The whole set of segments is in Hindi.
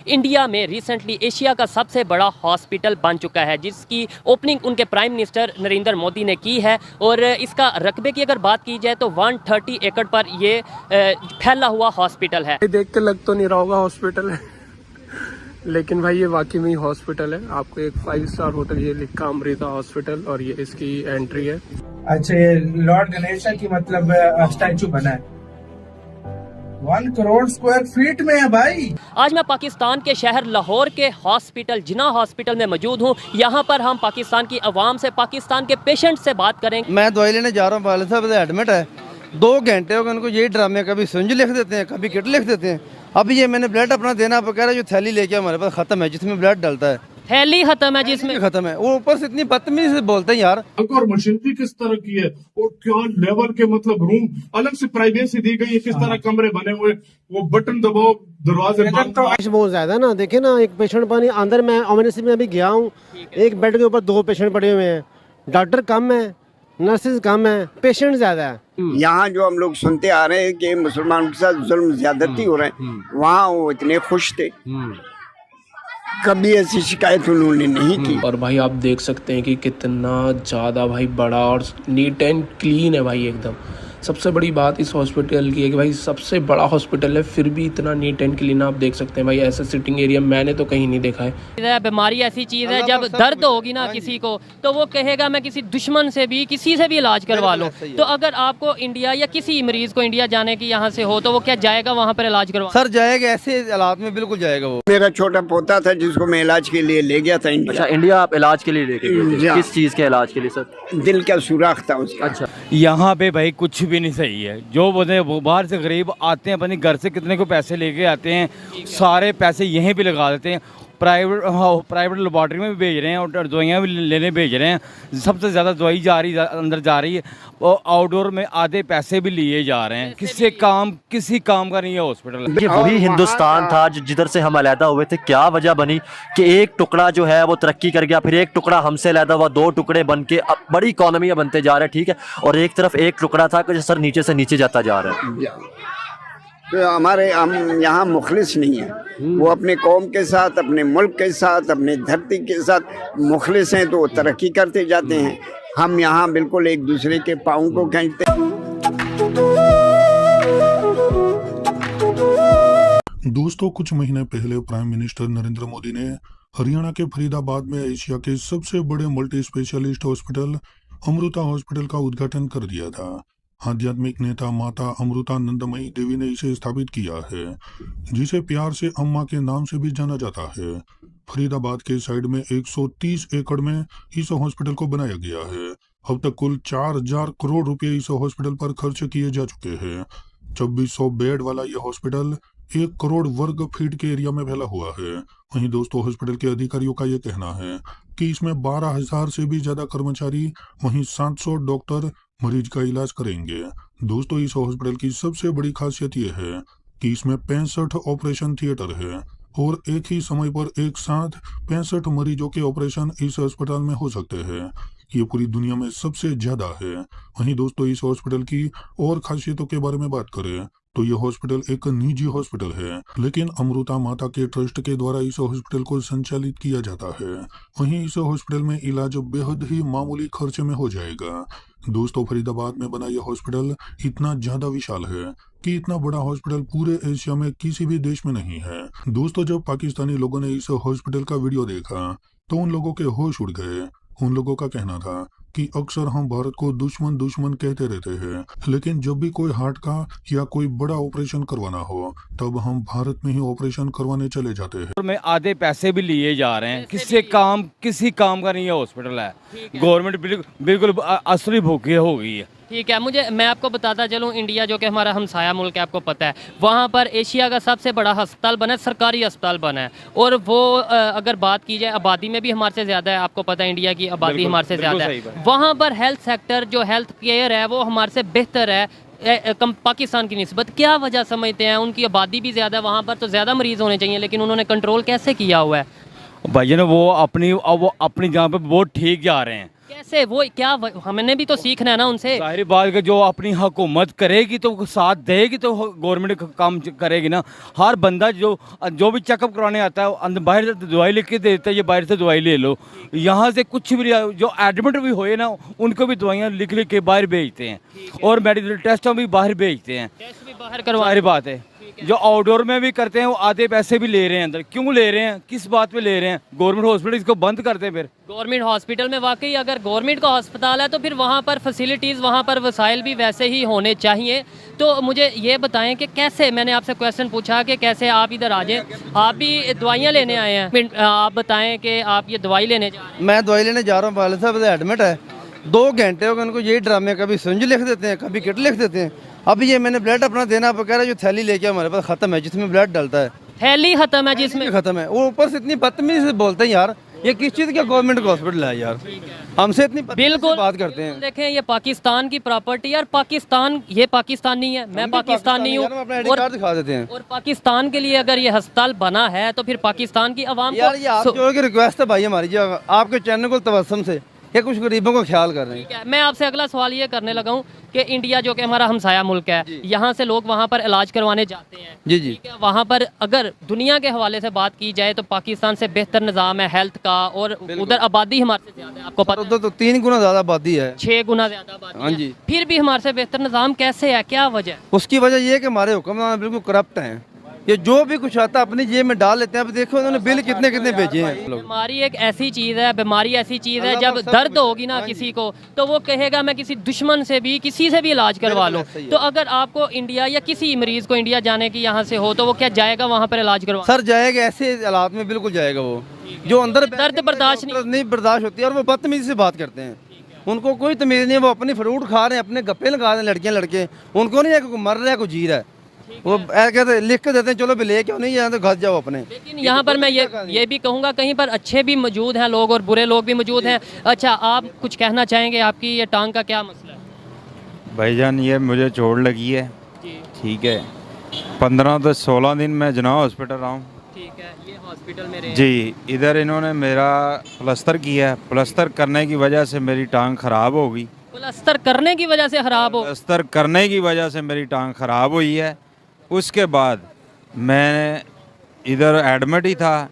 इंडिया में रिसेंटली एशिया का सबसे बड़ा हॉस्पिटल बन चुका है, जिसकी ओपनिंग उनके प्राइम मिनिस्टर नरेंद्र मोदी ने की है। और इसका रकबे की अगर बात की जाए तो 130 एकड़ पर ये फैला हुआ हॉस्पिटल है। देख के लग तो नहीं रहा होगा हॉस्पिटल है, लेकिन भाई ये वाकई में हॉस्पिटल है। आपको एक 5 स्टार होटल ये लिखा अमृता हॉस्पिटल, और ये इसकी एंट्री है। अच्छा, ये लॉर्ड गणेश की मतलब स्टैचू बना है 1 करोड़ स्क्वायर फीट में है भाई। आज मैं पाकिस्तान के शहर लाहौर के हॉस्पिटल जिन्ना हॉस्पिटल में मौजूद हूँ। यहाँ पर हम पाकिस्तान की आवाम से, पाकिस्तान के पेशेंट से बात करेंगे। मैं दवाई लेने जा रहा हूँ, वाले साहब एडमिट है, 2 घंटे हो गए उनको यही ड्रामे, कभी सिरिंज लिख देते हैं, कभी किट लिख देते हैं। अब ये मैंने ब्लड अपना देना, आप कह रहे हैं जो थैली लेके हमारे पास खत्म है जिसमें ब्लड डलता है, थैली खत्म है जिसमें खत्म है। वो ऊपर से इतनी बदतमीजी से बोलते हैं यार। और मशीनरी किस तरह की है और क्या लेवल के मतलब रूम अलग से प्राइवेसी दी गई है, किस तरह कमरे बने हुए, वो बटन दबाओ दरवाजे तो बहुत ज्यादा ना, देखे ना, एक पेशेंट पानी अंदर, मैं एमरजेंसी में अभी गया हूँ, एक बेड के ऊपर 2 पेशेंट पड़े हुए हैं, डॉक्टर कम है, नर्सेज कम है, पेशेंट ज्यादा है। यहाँ जो हम लोग सुनते आ रहे हैं कि मुसलमानों के साथ जुल्म ज्यादती हो रहे हैं, वहाँ वो इतने खुश थे, कभी ऐसी शिकायत उन्होंने नहीं की। और भाई आप देख सकते हैं कि कितना ज़्यादा भाई बड़ा और नीट एंड क्लीन है भाई एकदम। सबसे बड़ी बात इस हॉस्पिटल की है कि भाई सबसे बड़ा हॉस्पिटल है, फिर भी इतना नीट एंड क्लीन आप देख सकते हैं भाई। ऐसा सिटिंग एरिया मैंने तो कहीं नहीं देखा है। बीमारी ऐसी चीज़ है, जब दर्द होगी ना किसी को तो वो कहेगा मैं किसी दुश्मन से भी, किसी से भी इलाज करवा लो। तो अगर आपको इंडिया या किसी मरीज को इंडिया जाने की यहाँ से हो तो वो क्या जाएगा वहाँ पर इलाज करवा? सर जाएगा, ऐसे हालात में बिल्कुल जाएगा वो। मेरा छोटा पोता था जिसको मैं इलाज के लिए ले गया था इंडिया। अच्छा, इंडिया आप इलाज के लिए लेके गए थे? किस चीज़ के इलाज के लिए सर? दिल का सुराख था उसका। अच्छा, यहाँ पे भाई कुछ भी नहीं सही है। जो बोलते वो बाहर से गरीब आते हैं, अपने घर से कितने को पैसे लेके आते हैं, सारे पैसे यहीं पे लगा देते हैं। प्राइवेट लेबॉर्ट्री में भी भेज रहे हैं और दवाइयाँ भी लेने भेज रहे हैं। सबसे ज़्यादा दवाई अंदर जा रही है, और आउटडोर में आधे पैसे भी लिए जा रहे हैं। किसी काम का नहीं है हॉस्पिटल। ये वही हिंदुस्तान था जिधर से हम अलहदा हुए थे। क्या वजह बनी कि एक टुकड़ा जो है वो तरक्की कर गया, फिर एक टुकड़ा हमसे अलहदा हुआ, 2 टुकड़े बन के अब बड़ी इकॉनमियाँ बनते जा रहे हैं, ठीक है। और एक तरफ एक टुकड़ा था कि सर नीचे से नीचे जाता जा रहा है। तो हम यहाँ मुखलिस नहीं है, वो अपने कौम के साथ, अपने मुल्क के साथ, अपने धरती के साथ मुखलिस हैं तो वो तरक्की करते जाते हैं। हम यहाँ बिल्कुल एक दूसरे के पाँव को खींचते। दोस्तों, कुछ महीने पहले प्राइम मिनिस्टर नरेंद्र मोदी ने हरियाणा के फरीदाबाद में एशिया के सबसे बड़े multi specialist hospital Amrita hospital का उद्घाटन कर दिया था। आध्यात्मिक नेता माता अमृतानंदमयी देवी ने इसे स्थापित किया है, जिसे प्यार से अम्मा के नाम से भी जाना जाता है। फरीदाबाद के साइड में 130 एकड़ में इस हॉस्पिटल को बनाया गया है। अब तक कुल 4000 करोड़ रुपए इस हॉस्पिटल पर खर्च किए जा चुके हैं। 2400 बेड वाला यह हॉस्पिटल 1 करोड़ वर्ग फीट के एरिया में फैला हुआ है। वहीं दोस्तों, हॉस्पिटल के अधिकारियों का यह कहना है कि इसमें 12,000 से भी ज्यादा कर्मचारी, वहीं 700 डॉक्टर मरीज का इलाज करेंगे। दोस्तों, इस हॉस्पिटल की सबसे बड़ी खासियत यह है कि इसमें 65 ऑपरेशन थिएटर है और एक ही समय पर एक साथ 65 मरीजों के ऑपरेशन इस अस्पताल में हो सकते हैं। ये पूरी दुनिया में सबसे ज्यादा है। वहीं दोस्तों, इस हॉस्पिटल की और खासियतों के बारे में बात करें तो यह हॉस्पिटल एक निजी हॉस्पिटल है, लेकिन अमृता माता के ट्रस्ट के द्वारा इस हॉस्पिटल को संचालित किया जाता है। वहीं इस हॉस्पिटल में इलाज बेहद ही मामूली खर्चे में हो जाएगा। दोस्तों, फरीदाबाद में बना यह हॉस्पिटल इतना ज्यादा विशाल है कि इतना बड़ा हॉस्पिटल पूरे एशिया में किसी भी देश में नहीं है। दोस्तों, जब पाकिस्तानी लोगों ने इस हॉस्पिटल का वीडियो देखा तो उन लोगों के होश उड़ गए। उन लोगों का कहना था कि अक्सर हम भारत को दुश्मन दुश्मन कहते रहते हैं, लेकिन जब भी कोई हार्ट का या कोई बड़ा ऑपरेशन करवाना हो तब हम भारत में ही ऑपरेशन करवाने चले जाते हैं। में आधे पैसे भी लिए जा रहे हैं। किसी काम का नहीं है हॉस्पिटल है। गवर्नमेंट बिल्कुल असली भूखी हो गई है। ठीक है, मैं आपको बताता चलूँ, इंडिया जो कि हमारा हमसाया मुल्क है, आपको पता है, वहाँ पर एशिया का सबसे बड़ा अस्पताल बना है, सरकारी अस्पताल बना है। और वो अगर बात की जाए आबादी में भी हमारे से ज़्यादा है। आपको पता है इंडिया की आबादी हमारे से ज़्यादा है। वहाँ पर हेल्थ सेक्टर, जो हेल्थ केयर है, वो हमारे से बेहतर है पाकिस्तान की निस्बत। क्या वजह समझते हैं? उनकी आबादी भी ज़्यादा है, वहाँ पर तो ज़्यादा मरीज़ होने चाहिए, लेकिन उन्होंने कंट्रोल कैसे किया हुआ है? भाई ना वो अपनी जगह पे बहुत ठीक जा रहे हैं। कैसे वो क्या हमने भी तो सीखना है ना उनसे। जाहिर बात है जो अपनी हुकूमत करेगी तो साथ देगी तो गवर्नमेंट काम करेगी ना। हर बंदा जो भी चेकअप कराने आता है अंदर बाहर से दवाई लिख के देता है, ये बाहर से दवाई ले लो। यहाँ से कुछ भी जो एडमिट भी हुए ना उनको भी दवाइयाँ लिख के बाहर भेजते हैं और मेडिकल टेस्ट भी बाहर भेजते हैं। बाहर करवा जाहिर बात है जो आउटडोर में भी करते हैं वो आधे पैसे भी ले रहे हैं अंदर। क्यों ले रहे हैं, किस बात पे ले रहे हैं? गवर्नमेंट हॉस्पिटल इसको बंद करते हैं। फिर गवर्नमेंट हॉस्पिटल में वाकई अगर गवर्नमेंट का अस्पताल है तो फिर वहाँ पर फैसिलिटीज़, वहाँ पर वसाइल भी वैसे ही होने चाहिए। तो मुझे ये बताएं कि कैसे, मैंने आपसे क्वेश्चन पूछा कि कैसे आप इधर आ जाएं, आप भी दवाइयाँ लेने आए हैं, आप बताएं कि आप ये दवाई लेने जा रहे हैं। मैं दवाई लेने जा रहा हूँ, वाले साहब एडमिट है, 2 घंटे हो गए उनको यही ड्रामे, कभी सिरिंज लिख देते हैं, कभी किट लिख देते हैं। अभी ये मैंने ब्लड अपना देना कह रहा है, जो थैली लेके हमारे पास ख़त्म है जिसमें ब्लड डलता है, थैली खत्म है जिसमें खत्म है। वो ऊपर से इतनी बदतमीजी से बोलते हैं यार, ये किस चीज़ का गवर्नमेंट का हॉस्पिटल है यार, हमसे इतनी बिल्कुल बात करते हैं। देखें ये पाकिस्तान की प्रॉपर्टी यार, पाकिस्तान ये पाकिस्तान नहीं है, मैं पाकिस्तानी हूँ और दिखा देते हैं। और पाकिस्तान के लिए अगर ये अस्पताल बना है तो फिर पाकिस्तान की आवाम यार ये आप जो रिक्वेस्ट है भाई हमारी, जो आपके चैनल को तवस्सुम से ये कुछ गरीबों को ख्याल कर रहे हैं। मैं आपसे अगला सवाल ये करने लगा हूँ कि इंडिया जो कि हमारा हमसाया मुल्क है, यहाँ से लोग वहाँ पर इलाज करवाने जाते हैं। जी जी। वहाँ पर अगर दुनिया के हवाले से बात की जाए तो पाकिस्तान से बेहतर निज़ाम है हेल्थ का, और उधर आबादी हमारे से ज़्यादा है, आपको पता उधर तो 3 गुना ज़्यादा आबादी है, 6 गुना ज़्यादा आबादी। हाँ जी। फिर भी हमारे से बेहतर निज़ाम कैसे है, क्या वजह? उसकी वजह ये है कि हमारे हुक्मरान बिल्कुल करप्ट हैं। ये जो भी कुछ आता है अपनी जेब में डाल लेते हैं। अब देखो उन्होंने बिल कितने कितने भेजे हैं। बीमारी एक ऐसी चीज़ है, बीमारी ऐसी चीज़ है, जब दर्द होगी ना किसी को तो वो कहेगा मैं किसी दुश्मन से भी, किसी से भी इलाज करवा लूँ। तो अगर आपको इंडिया या किसी मरीज को इंडिया जाने की यहाँ से हो तो वो क्या जाएगा वहाँ पर इलाज करवा? सर जाएगा, ऐसे हालात में बिल्कुल जाएगा। वो जो अंदर दर्द बर्दाश्त नहीं बर्दाश्त होती है और वो बदतमीजी से बात करते हैं। उनको कोई तमीज़ नहीं, वो अपनी फ्रूट खा रहे हैं, अपने गप्पे लगा रहे हैं लड़कियाँ लड़के, उनको नहीं है कोई मर रहा है कोई जी रहा है। वो कहते लिख के देते हैं चलो भी ले क्यों नहीं यहाँ तो घर जाओ अपने। लेकिन यहाँ पर मैं ये भी कहूँगा कहीं पर अच्छे भी मौजूद हैं लोग और बुरे लोग भी मौजूद हैं। अच्छा, आप कुछ कहना चाहेंगे, आपकी ये टांग का क्या मसला है? भाईजान ये मुझे चोट लगी है, ठीक है, 15 से 16 दिन मैं जना हॉस्पिटल रहा हूँ। ठीक है, ये हॉस्पिटल में जी, इधर इन्होंने मेरा प्लास्टर किया है, प्लास्टर करने की वजह से मेरी टांग खराब हो गई। प्लास्टर करने की वजह से खराब हो? प्लास्टर करने की वजह से मेरी टांग खराब हुई है। उसके बाद मैं इधर एडमिट ही था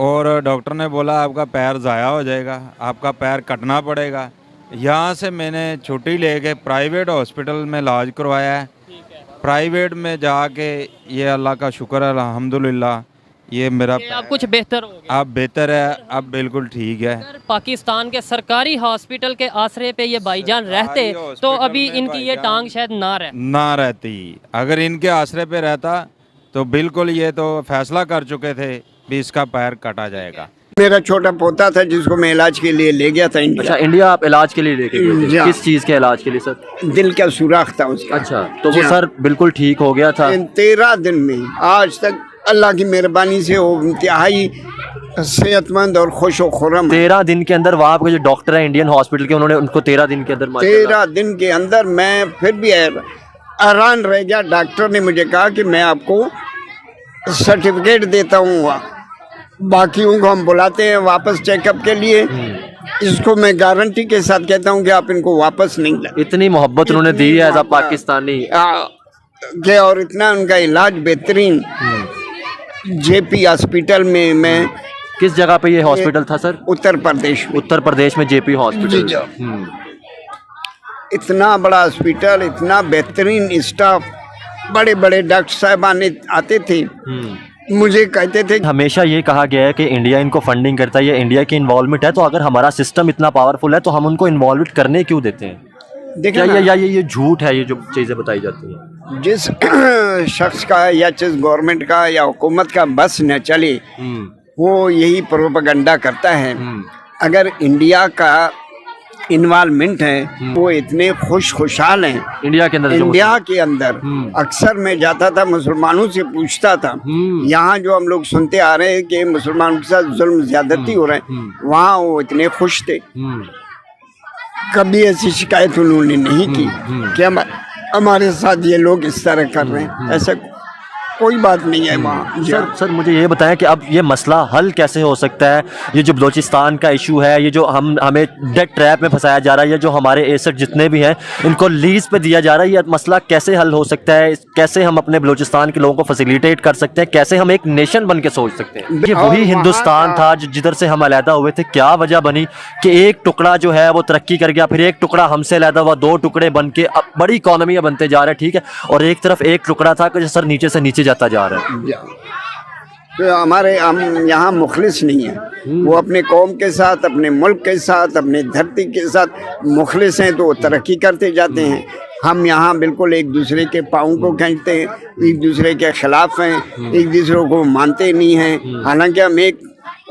और डॉक्टर ने बोला आपका पैर ज़ाया हो जाएगा, आपका पैर कटना पड़ेगा। यहाँ से मैंने छुट्टी लेके प्राइवेट हॉस्पिटल में इलाज करवाया है। प्राइवेट में जाके ये अल्लाह का शुक्र है अल्हम्दुलिल्लाह, ये मेरा अब कुछ बेहतर हो गया, अब बेहतर है, अब बिल्कुल ठीक है। अगर पाकिस्तान के सरकारी हॉस्पिटल के आसरे पे ये भाईजान रहते तो अभी इनकी ये टांग शायद ना रहती। अगर इनके आसरे पे रहता तो बिल्कुल ये तो फैसला कर चुके थे भी इसका पैर काटा जाएगा। मेरा छोटा पोता था जिसको मैं इलाज के लिए ले गया था इंडिया। अच्छा, इंडिया आप इलाज के लिए लेके गए थे? किस चीज़ के इलाज के लिए सर? दिल का सुराख था उसका। अच्छा, तो वो सर बिल्कुल ठीक हो गया था? 13 दिन में आज तक अल्लाह की मेहरबानी से वो इंतहाई सेहतमंद और खुश व खुर्रम। 13 दिन के अंदर वहाँ के जो डॉक्टर है इंडियन हॉस्पिटल के, उन्होंने उनको 13 दिन के अंदर 13 दिन के अंदर मैं फिर भी हैरान रह गया। डॉक्टर ने मुझे कहा कि मैं आपको सर्टिफिकेट देता हूँ, बाकियों को हम बुलाते हैं वापस चेकअप के लिए, इसको मैं गारंटी के साथ कहता हूँ कि आप इनको वापस नहीं लाए। इतनी मोहब्बत उन्होंने दी है एज अ पाकिस्तानी के, और इतना उनका इलाज बेहतरीन जेपी हॉस्पिटल में। मैं किस जगह पे ये हॉस्पिटल था सर? उत्तर प्रदेश में। उत्तर प्रदेश में जेपी हॉस्पिटल। इतना बड़ा हॉस्पिटल, इतना बेहतरीन स्टाफ, बड़े बड़े डॉक्टर साहबान आते थे, मुझे कहते थे। हमेशा ये कहा गया है कि इंडिया इनको फंडिंग करता है, ये इंडिया की इन्वॉल्वमेंट है, तो अगर हमारा सिस्टम इतना पावरफुल है तो हम उनको इन्वॉल्व करने क्यों देते हैं? क्या ये झूठ है, ये जो चीज़ें बताई जाती हैं? जिस शख्स का या जिस गवर्नमेंट का या हुकूमत का बस न चले वो यही प्रोपेगेंडा करता है। अगर इंडिया का इन्वॉल्वमेंट है, वो इतने खुशहाल हैं इंडिया के अंदर। अक्सर मैं जाता था, मुसलमानों से पूछता था, यहाँ जो हम लोग सुनते आ रहे हैं कि मुसलमानों के साथ जुल्म ज्यादती हो रहे हैं, वहाँ वो इतने खुश थे। कभी ऐसी शिकायत उन्होंने नहीं की कि हमारे साथ ये लोग इस तरह कर रहे हैं। ऐसा कोई बात नहीं है वहाँ। सर मुझे ये बताएं कि अब ये मसला हल कैसे हो सकता है? ये जो बलूचिस्तान का इशू है, ये जो हमें डेट ट्रैप में फंसाया जा रहा है, ये जो हमारे एसेट जितने भी हैं इनको लीज पे दिया जा रहा है, ये मसला कैसे हल हो सकता है? कैसे हम अपने बलूचिस्तान के लोगों को फैसिलिटेट कर सकते हैं? कैसे हम एक नेशन बन के सोच सकते हैं? ये वही हिंदुस्तान था जिधर से हम अलहदा हुए थे। क्या वजह बनी कि एक टुकड़ा जो है वो तरक्की कर गया, फिर एक टुकड़ा हमसे अलहदा हुआ, दो टुकड़े बन के अब बड़ी इकोनॉमी बनते जा रहे हैं, ठीक है, और एक तरफ एक टुकड़ा था कि सर नीचे से नीचे जाता जा रहा है। तो हम यहाँ मुखलिस नहीं है। वो अपने कौम के साथ, अपने मुल्क के साथ, अपने धरती के साथ मुखलिस हैं तो वो तरक्की करते जाते हैं। हम यहाँ बिल्कुल एक दूसरे के पाँव को खींचते हैं, एक दूसरे के खिलाफ हैं, एक दूसरे को मानते नहीं हैं। हालांकि हम एक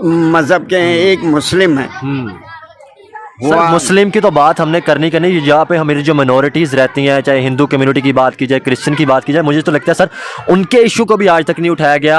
मज़हब के हैं, एक मुस्लिम हैं। सर मुस्लिम की तो बात हमने करनी यहाँ पे हमारी जो मिनॉरिटीज़ रहती हैं, चाहे हिंदू कम्युनिटी की बात की जाए, क्रिश्चियन की बात की जाए, मुझे तो लगता है सर उनके इशू को भी आज तक नहीं उठाया गया।